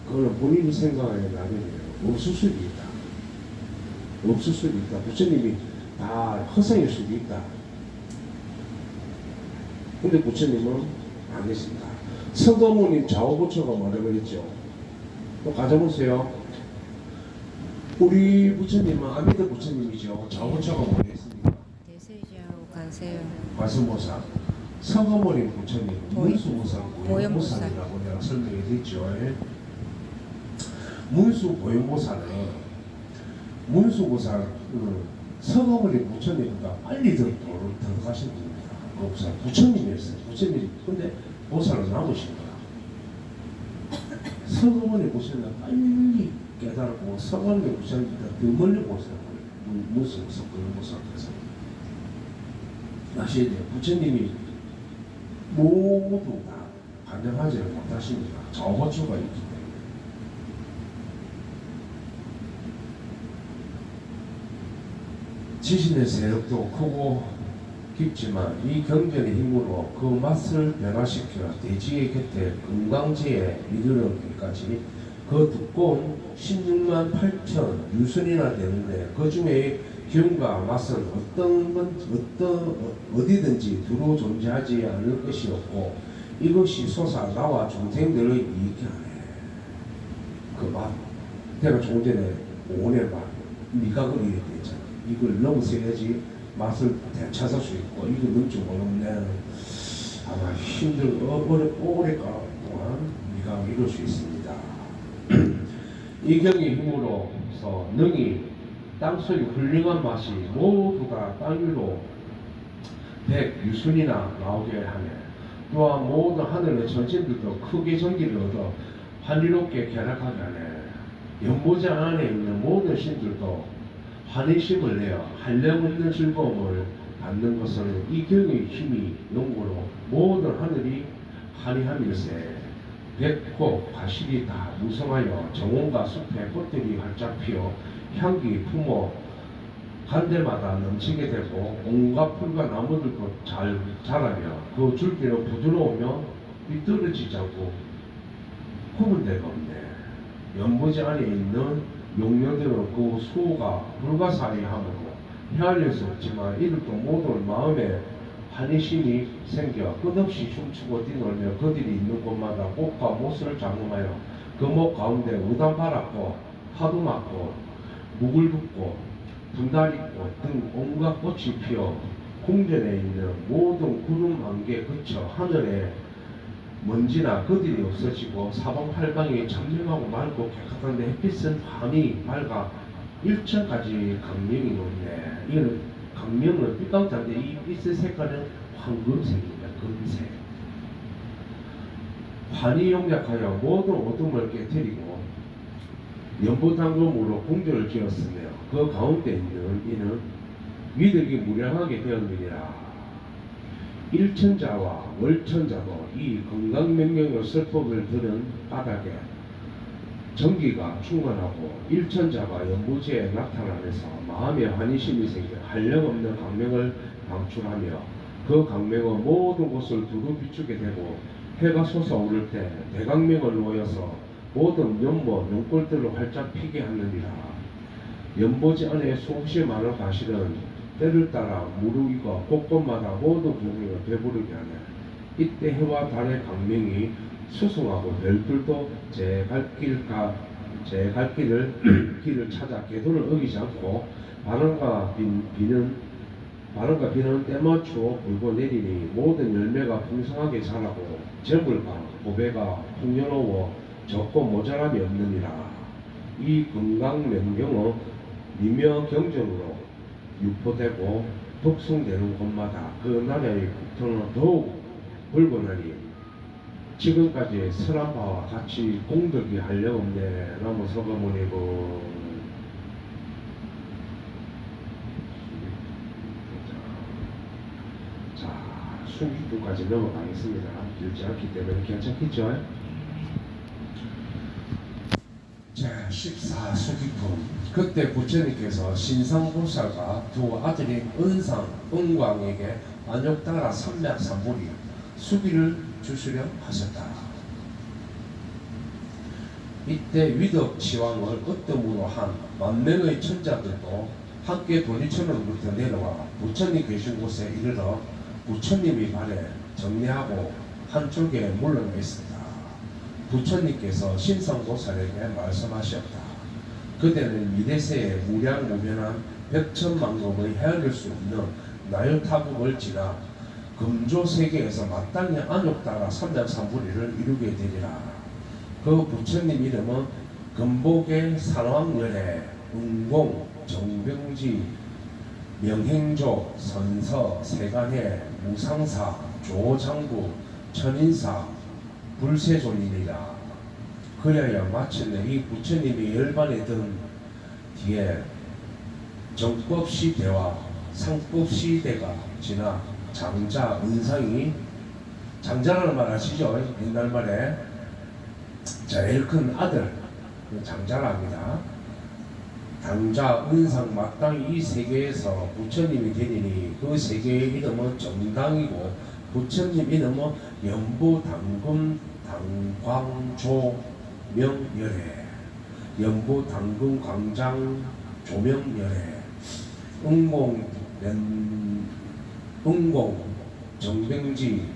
그거는 본인이 생각하는 나름이에요. 없을 수도 있다. 없을 수도 있다. 부처님이 다 허상일 수도 있다. 근데 부처님은 안 계신다. 서거모님 좌우부처가 뭐라 그랬죠? 또 가져보세요. 우리 부처님은 아미드 부처님이죠. 좌우부처가 뭐라 했습니까? 대세좌우 관세음 관세음보살. 서거모님 부처님 문수보살, 보현보살. 보현보살이라고 내가 설명해 드렸죠. 문수보현보살은 문수보살 서거모님 부처님보다 빨리 들어가신 분입니다. 그 보살 부처님이었어요. 부처님 근데 보살은 남으신 거야. 서거모님 부처님은 빨리 깨달고 서거모님 부처님보다 더 멀리 보살을 문수보살, 보현보살께서 아셔야 돼요. 부처님이 모두 다 반영하지 못하십니다. 저거초가 있기 때문에. 지신의 세력도 크고 깊지만 이 경전의 힘으로 그 맛을 변화시켜 대지의 곁에 건강지에 이르르기까지 그 두꺼운 16만 8천 유선이나 되는데 그 중에 기운과 맛은 어디든지 두루 존재하지 않을 것이었고 이것이 솟아 나와 중생들을 이익해 하네. 그 맛. 내가 조금 전에 5년에 맛 미각을 이렇게 했잖아. 이걸 넘어서야지 맛을 되찾을 수 있고 이거 넘지 모르면 아마 오래가는 동안 미각을 이룰 수 있습니다. 이 경의 힘으로서 능히 땅속의 훌륭한 맛이 모두 다 땅 위로 백유순이나 나오게 하네. 또한 모든 하늘의 천신들도 크게 전기를 얻어 환희롭게 결합하게 하네. 연보자 안에 있는 모든 신들도 환희심을 내어 한량없는 즐거움을 받는 것은 이 경의 힘이 용고로 모든 하늘이 환희함일세. 백호 과실이 다 무성하여 정원과 숲에 꽃들이 활짝 피어 향기 품어 한데마다 넘치게 되고 온갖 풀과 나무들도 잘 자라며 그 줄기는 부드러우며 삐뚤어지지 않고 굽은 데가 없네. 연보지 안에 있는 용녀들은 그 수호가 불가사의하므로 헤아릴 수 없지만 이들도 모두 마음에 환희심이 생겨 끝없이 춤추고 뛰놀며 그들이 있는 곳마다 꽃과 못을 장음하여 그 목 가운데 우단 바랐고 파도 맞고 묵을 붓고 분달이꽃 등 온갖 꽃이 피어 궁전에 있는 모든 구름 안개 그쳐 하늘에 먼지나 그들이 없어지고 사방팔방이 청명하고 맑고 깨끗한데 햇빛은 환히 밝아 1층까지 강명이 높네. 이거는 강명은 빛감자인데 이 빛의 색깔은 황금색입니다. 금색. 환히 용약하여 모든 어둠을 깨뜨리고 연보당금으로 궁전을 지었으며 그 가운데 있는 이는 위덕이 무량하게 되었느니라. 일천자와 월천자도 이 건강명령의 설법을 들은 바닥에 전기가 충만하고 일천자가 연보지에 나타나면서 마음에 환희심이 생겨 한량없는 강명을 방출하며 그 강명은 모든 곳을 두루 비추게 되고 해가 솟아오를 때 대강명을 놓여서 모든 연못, 연골들을 활짝 피게 하느니라. 연보지 안에 수없이 많은 과실은 때를 따라 무르기고 곳곳마다 모든 종류를 배부르게 하네. 이때 해와 달의 강명이 수승하고 별들도 제 갈 길을 찾아 궤도를 어기지 않고 바람과 비는 때맞추어 불고 내리니 모든 열매가 풍성하게 자라고 재물과 보배가 풍요로워 적고 모자람이 없느니라. 이 건강명경은 미며 경전으로 유포되고 독송되는 곳마다 그 나라의 국토는 더욱 붉어나니 지금까지 설한 바와 같이 공덕이 한량없네. 나무 서가모니고 자 순기도까지 넘어가겠습니다. 길지 않기 때문에 괜찮겠죠? 제14 수기품. 그때 부처님께서 신상보살과 두 아들인 은상, 은광에게 만욕 따라 삼맥삼보리 수기를 주시려 하셨다. 이때 위덕치왕을 어뜸으로 한 만명의 천자들도 함께 도리천으로부터 내려와 부처님 계신 곳에 이르러 부처님이 발에 정례하고 한쪽에 물러나 있었다. 부처님께서 신성보살에게 말씀하셨다. 그대는 미래세에 무량무변한 백천만금의 헤아릴 수 없는 나열타국을 지나 금조세계에서 마땅히 안욕따라 삼작삼부리를 이루게 되리라. 그 부처님 이름은 금복의 산왕열애, 은공, 정병지, 명행조, 선서, 세간해, 무상사, 조장부, 천인사, 불세존이니라. 그래야 마침내 이 부처님이 열반에 든 뒤에 정법시대와 상법시대가 지나 장자, 은상이, 장자라는 말 아시죠? 옛날 말에 제일 큰 아들 장자랍니다. 장자, 은상, 마땅히 이 세계에서 부처님이 되리니 그 세계의 이름은 정당이고 부처님 이름은 연부, 당금, 당광조, 명열애, 연부, 당금, 광장, 조명열애, 은공, 정병지,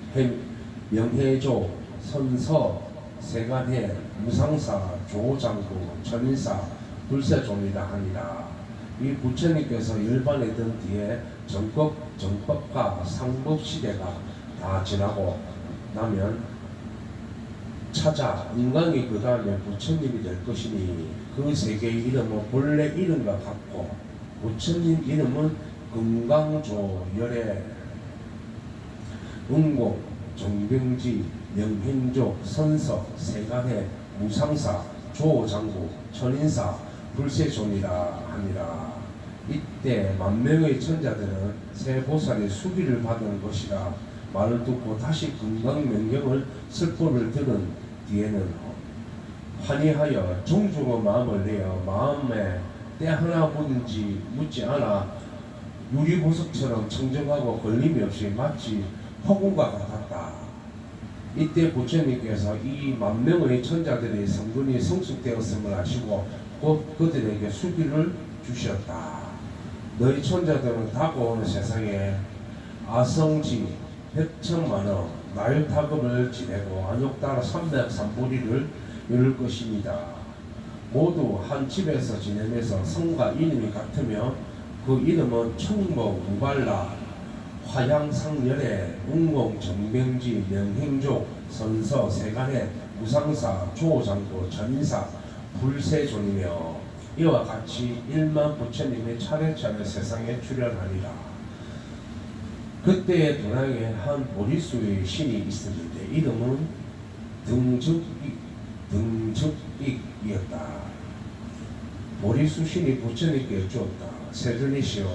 명해조, 선서, 세간해, 무상사, 조장구, 천인사, 불세존이라 하니라. 이 부처님께서 열반에 든 뒤에 정법과 상법시대가 다 지나고 나면 찾아 인간이 그 다음에 부처님이 될 것이니 그 세계의 이름은 본래 이름과 같고 부처님 이름은 금강조열애, 은공, 정병지, 명행조, 선서, 세간해, 무상사, 조장구, 천인사, 불세존이라 하니라. 이때 만명의 천자들은 새 보살의 수기를 받은 것이라 말을 듣고 다시 금강명경을 설법을 들은 뒤에는 환희하여 정중의 마음을 내어 마음에 때 하나 묻는지 묻지 않아 유리보석처럼 청정하고 걸림이 없이 마치 허공과 같았다. 이때 부처님께서 이 만명의 천자들의 성분이 성숙되었음을 아시고 곧 그들에게 수기를 주셨다. 너희 천자들은 다가오는 세상에 아성지 백천만원 나열타급을 지내고 안욕따라 303보리를 이룰 것입니다. 모두 한 집에서 지내면서 성과 이름이 같으며 그 이름은 청목, 무발라, 화양상열애, 운공, 정병지, 명행조, 선서, 세간해, 무상사, 조장구, 천인사, 불세존이며 이와 같이 1만 부처님의 차례차례 세상에 출현하리라. 그때의 동양에 한 보리수의 신이 있었는데 이름은 등즉익이었다. 보리수 신이 부처님께 주었다. 세존이시여,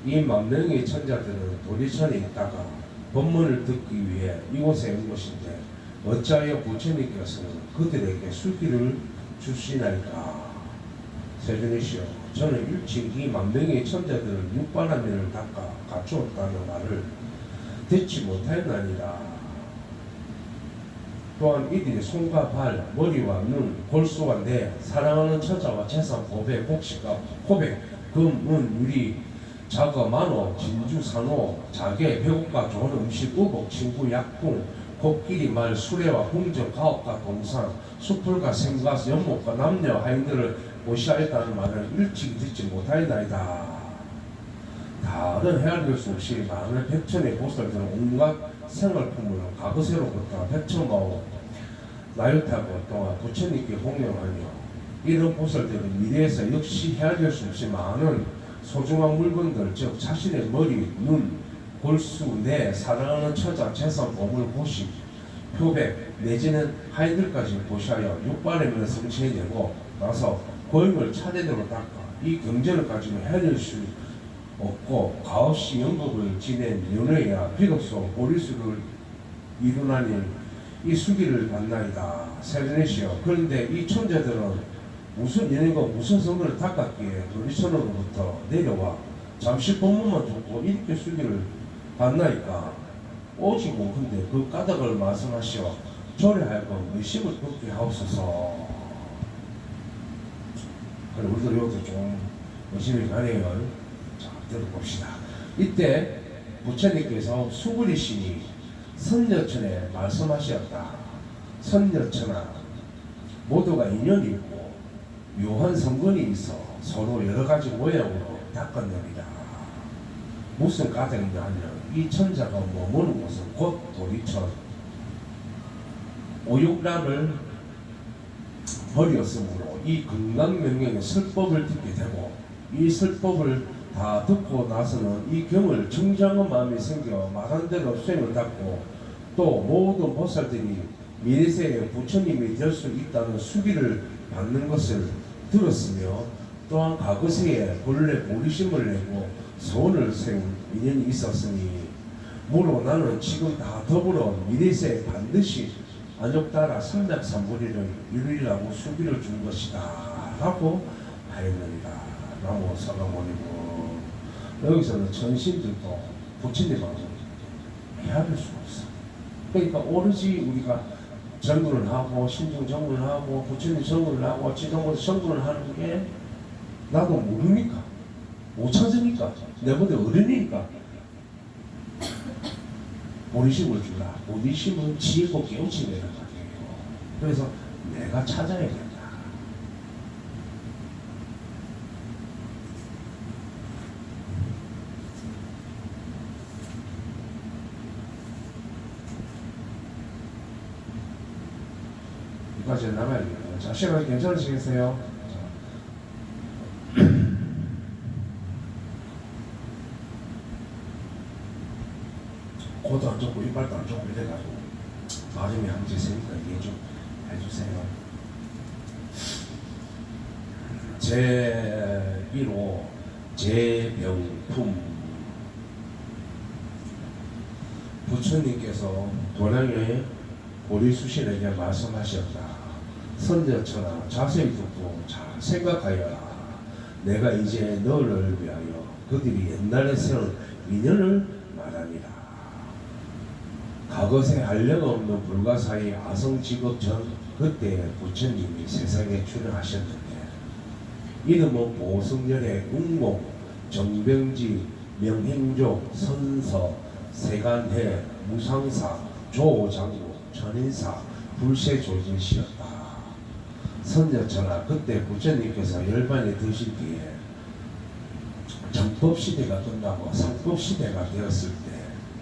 이 만명의 천자들은 도리천에 있다가 법문을 듣기 위해 이곳에 온 것인데 어찌하여 부처님께서는 그들에게 수기를 주시나이까. 세존이시여, 저는 일찍 이 만명의 천자들을 육바라면을 닦아 갖추었다는 말을 듣지 못하였나니라. 또한 이들이 손과 발, 머리와 눈, 골수와 뇌, 사랑하는 처자와 재산, 고백, 복식과 고백, 금, 은, 유리, 자거, 만호, 진주, 산호, 자개, 배고파 좋은 음식, 우복, 친구, 약궁, 코끼리, 말, 수레와 홍정, 가옥과 동산, 수풀과 생과 연못과 남녀, 하인들을 보시하였다는 말을 일찍 듣지 못하였나이다. 다른 헤아릴 수 없이 많은 백천의 보살들은 온갖 생활품을 가거세로부터 백천마오 나열타고 동안 부처님께 공양하며 이런 보살들은 미래에서 역시 헤아릴 수 없이 많은 소중한 물건들, 즉 자신의 머리, 눈, 골수, 뇌, 사랑하는 처자, 재산, 보물, 보식, 표백 내지는 하인들까지 보시하여 육바라면을 성취해내고 나서 고임을 차례대로 닦아 이 경전을 가지고 헤아릴 수 없고 가없이 영겁을 지낸 연회야 비로소 보리수를 이루나니 이 수기를 받나이다. 세존이시여, 그런데 이 천자들은 무슨 연회가 무슨 성을 닦았기에 도리천으로부터 내려와 잠시 법문만 듣고 이렇게 수기를 받나이까. 오지고 근데 그 까닭을 말씀하시어 조례하여금 의심을 끊게 하옵소서. 그래, 우리도 여기서 좀 의심이 가네요. 자, 들어봅시다. 이때 부처님께서 수구리신이 선녀천에 말씀하셨다. 선녀천아 모두가 인연이 있고 묘한 성분이 있어 서로 여러 가지 모양으로 닦아내리라. 무슨 까닭이냐 하면 이 천자가 머무는 곳은 곧 도리천 오육람을 버렸으므로 이 건강명령의 설법을 듣게 되고 이 설법을 다 듣고 나서는 이 경을 정정한 마음이 생겨 말한 대로 수행을 닦고 또 모든 보살들이 미래세의 부처님이 될 수 있다는 수기를 받는 것을 들었으며 또한 과거세에 본래 보리심을 내고 소원을 세운 인연이 있었으니 무로 나는 지금 다 더불어 미래세에 반드시 안욕따라 삼백삼불이를 이루리라고 수기를 준 것이다 라고 하였느니라. 나무 사가모니고 여기서는 전신들도 부처님하고 헤아릴 수가 없어. 그러니까 오로지 우리가 정근을 하고 신중 정근을 하고 부처님 정근을 하고 지동을 정근을 하는 게 나도 모르니까 못 찾으니까 내보다 어른이니까 보리심을 주라. 보리심은 지혜고 깨우침이라는 가격이고 그래서 내가 찾아야 된다. 여기까지 남아야겠네요. 자, 시간이 괜찮으시겠어요? 고도 안 좋고 이빨도 안 좋고 이래가지고 발음이 항상 있으니까 이해 좀 해주세요. 제1호 제병품 부처님께서 도량의 보리수신에게 말씀하셨다. 선저천하 자세히 듣고 잘 생각하여라. 내가 이제 너를 위하여 그들이 옛날에 세운 인연을 말합니다. 과거세 한량 없는 불가사의 아성직업 전 그때 부처님이 세상에 출연하셨는데 이름은 보성열의 웅목, 정병지, 명행조, 선서, 세간해, 무상사, 조장구, 천인사, 불세조진시였다. 선저천하 그때 부처님께서 열반에 드신 뒤에 정법시대가 끝나고 상법시대가 되었을 때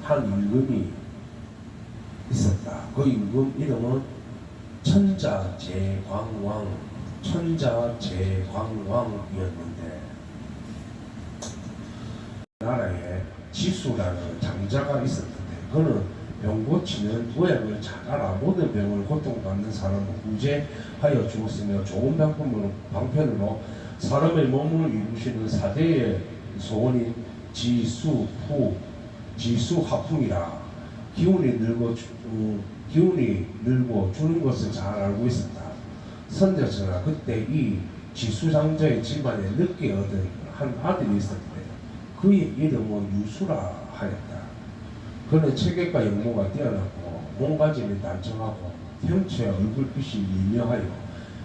한 임금이 있었다. 그 임금 이름은 천자제광왕, 천자제광왕이었는데 나라에 지수라는 장자가 있었는데 그는 병 고치는 모약을 잘 알아 모든 병을 고통받는 사람을 구제하여 주었으며 좋은 방편으로 사람의 몸을 이루시는 사대의 소원인 지수하풍이라 기운이 늙고 주는 것을 잘 알고 있었다. 선저천하 그때 이 지수장자의 집안에 늦게 얻은 한 아들이 있었는데 그의 이름은 유수라 하였다. 그는 체격과 영모가 뛰어나고 몸가짐이 단정하고 형체와 얼굴빛이 미묘하여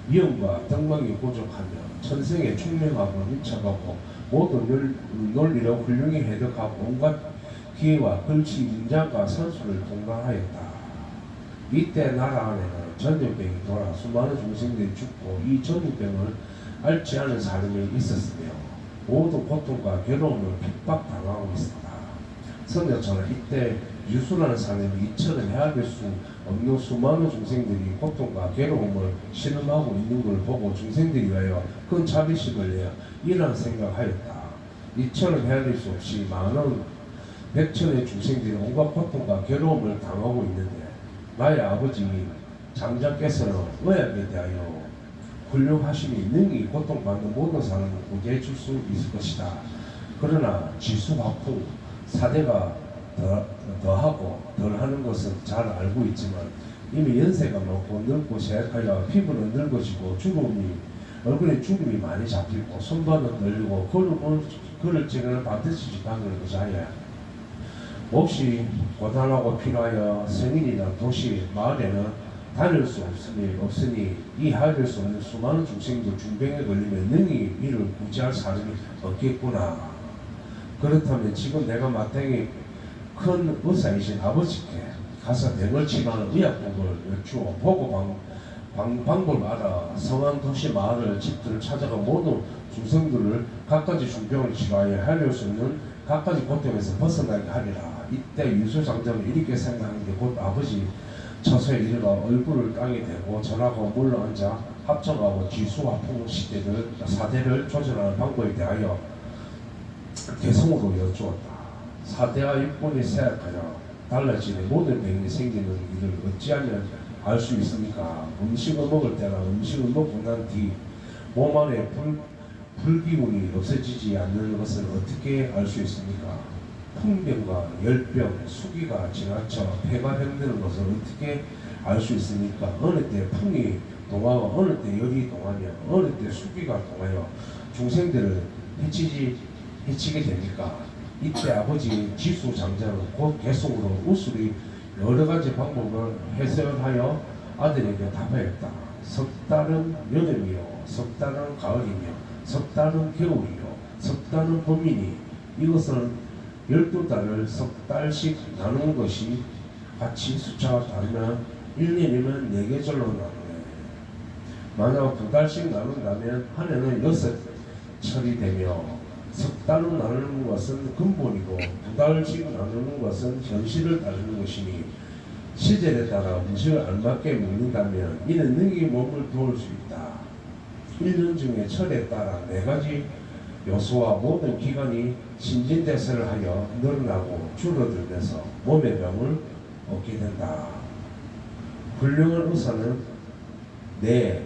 미움과 덕망이 고족하며 천성에 총명하고 민첩하고 모든 논리로 훌륭히 해석하고 온갖 기회와 글씨, 문장과 선수를 통달하였다. 이때 나라 안에는 전염병이 돌아 수많은 중생들이 죽고 이 전염병을 앓지 않은 사람이 있었으며 모든 고통과 괴로움을 핍박당하고 있었다. 선녀처럼 이때 유수라는 사람이 이처럼 헤아릴 수 없는 수많은 중생들이 고통과 괴로움을 실험하고 있는 걸 보고 중생들이 위하여 큰 자비심을 내어 이런 생각하였다. 이처럼 헤아릴 수 없이 많은 백천의 중생들이 온갖 고통과 괴로움을 당하고 있는데 나의 아버지 장자께서는 의학에 대하여 훌륭하심이 능히 고통받는 모든 사람을 구제해 줄 수 있을 것이다. 그러나 지수화풍 사대가 더하고 덜하는 것은 잘 알고 있지만 이미 연세가 많고 늙고 쇠약하여 피부는 늙어지고 얼굴에 주름이 많이 잡히고 손발은 늘리고 그를 찌르는 반드시 지방을 의자야. 몹시 고단하고 필요하여 성인이나 도시 마을에는 다닐 수 없으니 이 헤아릴 수 없는 수많은 중생들 중병에 걸리면 능히 이를 구제할 사람이 없겠구나. 그렇다면 지금 내가 마땅히 큰 의사이신 아버지께 가서 병을 치료하는 의약복을 여쭈어 보고 방법을 알아 성안 도시 마을 집들을 찾아가 모든 중성들을 각가지 중병을 치료하여 하려 수 있는 각가지 고통에서 벗어나게 하리라. 이때 유수장자는 이렇게 생각하는 게 곧 아버지 처소에 이르러 얼굴을 땅에 대고 전하고 물러앉아 합정하고 지수화풍 시대를 사대를 조절하는 방법에 대하여 개성으로 여쭈었다. 사대와 육본이 세약하여 달라지는 모든 병이 생기는 일을 어찌하면 알 수 있습니까? 음식을 먹을 때나 음식을 먹고 난 뒤 몸 안에 불기운이 없어지지 않는 것을 어떻게 알 수 있습니까? 풍병과 열병, 수기가 지나쳐 폐가 병드는 것을 어떻게 알 수 있습니까? 어느 때 풍이 동하고 어느 때 열이 동하며 어느 때 수기가 동하여 중생들을 해치게 됩니까? 이때 아버지 지수 장자는 곧 계속으로 우수리 여러 가지 방법을 해설하여 아들에게 답하였다. 석 달은 여름이요, 석 달은 가을이며, 석 달은 겨울이요, 석 달은 봄이니 이것은 12달을 석 달씩 나누는 것이 같이 숫자가 다르면 1년이면 4계절로 나누네. 만약 2달씩 나눈다면 한 해는 6철이 되며 석 달로 나누는 것은 근본이고 2달씩 나누는 것은 현실을 따르는 것이니 시절에 따라 음식을 알맞게 먹는다면 이는 능히 몸을 도울 수 있다. 1년 중에 철에 따라 4가지 요소와 모든 기관이 신진대사를 하여 늘어나고 줄어들면서 몸의 병을 얻게 된다. 훌륭한 의사는 내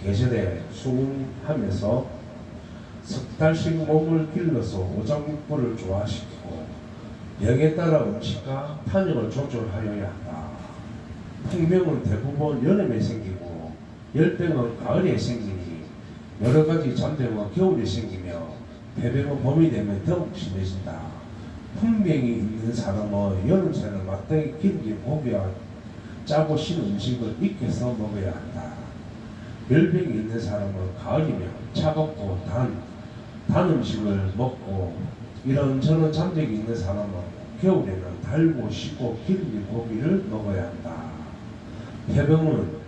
계절에 수능하면서 석 달씩 몸을 길러서 오장육부를 조화시키고 병에 따라 음식과 탄력을 조절하여야 한다. 풍병은 대부분 여름에 생기고 열병은 가을에 생기니 여러 가지 잔병은 겨울에 생기며 폐병은 봄이 되면 더욱 심해진다. 풍병이 있는 사람은 여름새는 마땅히 기름진 고기와 짜고 신 음식을 익혀서 먹어야 한다. 열병이 있는 사람은 가을이면 차갑고 단 음식을 먹고 이런저런 잔병이 있는 사람은 겨울에는 달고 시고 기름진 고기를 먹어야 한다. 폐병은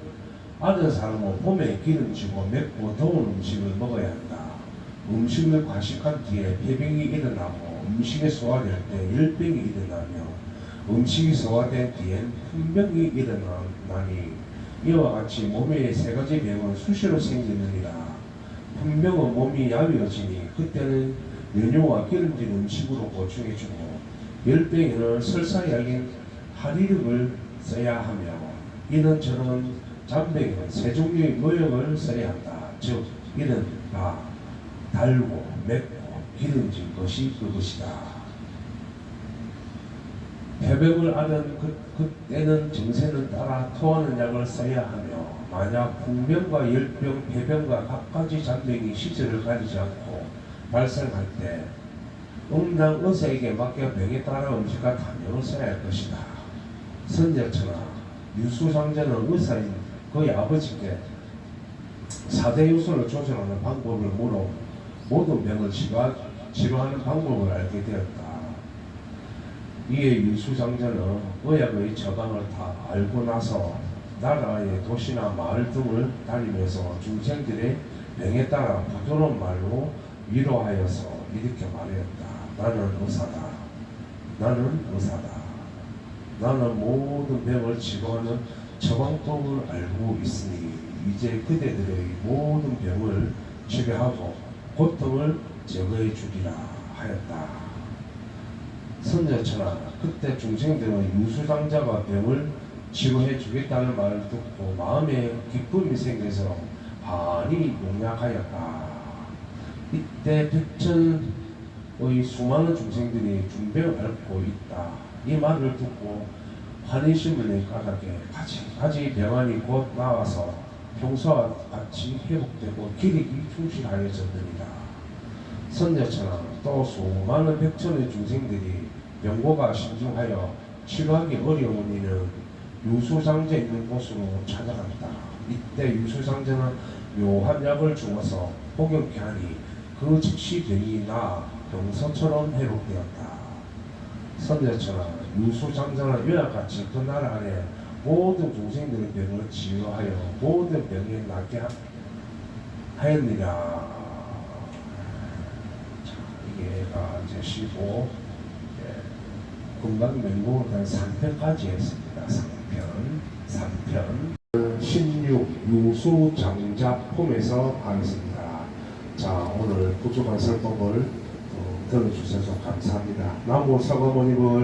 아는 사람은 봄에 기름지고 맵고 더운 음식을 먹어야 한다. 음식을 과식한 뒤에 폐병이 일어나고 음식이 소화될 때 열병이 일어나며 음식이 소화된 뒤엔 풍병이 일어나니 이와 같이 몸에 3가지 병은 수시로 생기느니라. 풍병은 몸이 야위어지니 그때는 연유와 기름진 음식으로 보충해주고 열병에는 설사약인 하리륵을 써야 하며 이런저런 잔병에는 3종류의 모형을 써야 한다. 즉 이는 다 달고 맵고 기름진 것이 그것이다. 폐병을 앓은 그때는 증세는 따라 토하는 약을 써야 하며 만약 풍병과 열병, 폐병과 각가지 잔병이 시절을 가리지 않고 발생할 때 응당 의사에게 맡겨 병에 따라 음식과 탄력을 써야 할 것이다. 선제처나 유수상자는 의사인 그의 아버지께 4대 요소를 조절하는 방법을 물어 모든 병을 치료하는 방법을 알게 되었다. 이에 유수장자는 의학의 처방을 다 알고 나서 나라의 도시나 마을 등을 다니면서 중생들의 병에 따라 부드러운 말로 위로하여서 이렇게 말하였다. 나는 의사다. 나는 의사다. 나는 모든 병을 치료하는 처방법을 알고 있으니 이제 그대들의 모든 병을 치료하고 고통을 제거해 주리라 하였다. 선자처나 그때 중생들은 유수장자가 병을 치료해 주겠다는 말을 듣고 마음에 기쁨이 생겨서 많이 용약하였다. 이때 백천의 수많은 중생들이 중병을 앓고 있다. 이 말을 듣고 환희심을 까닭에 가지 병환이 곧 나와서 평소와 같이 회복되고 기력이 충실하여졌느니라. 선자처럼 또 수많은 백천의 중생들이 병고가 신중하여 치료하기 어려운 이는 유수상자 있는 곳으로 찾아간다. 이때 유수상자는 묘한 약을 주어서 복용케 하니 그 즉시 병이 나아 병서처럼 회복되었다. 선제처럼 유수장장한 요약같이 그 나라 안에 모든 중생들의 병을 치유하여 모든 병이 낫게 하였느냐. 자, 이게가 이제 15 건강 맹목을 단 3편까지 했습니다. 3편 16 유수장자품에서 하겠습니다. 자, 오늘 부족한 설법을 들어주셔서 감사합니다. 나무 사과모님을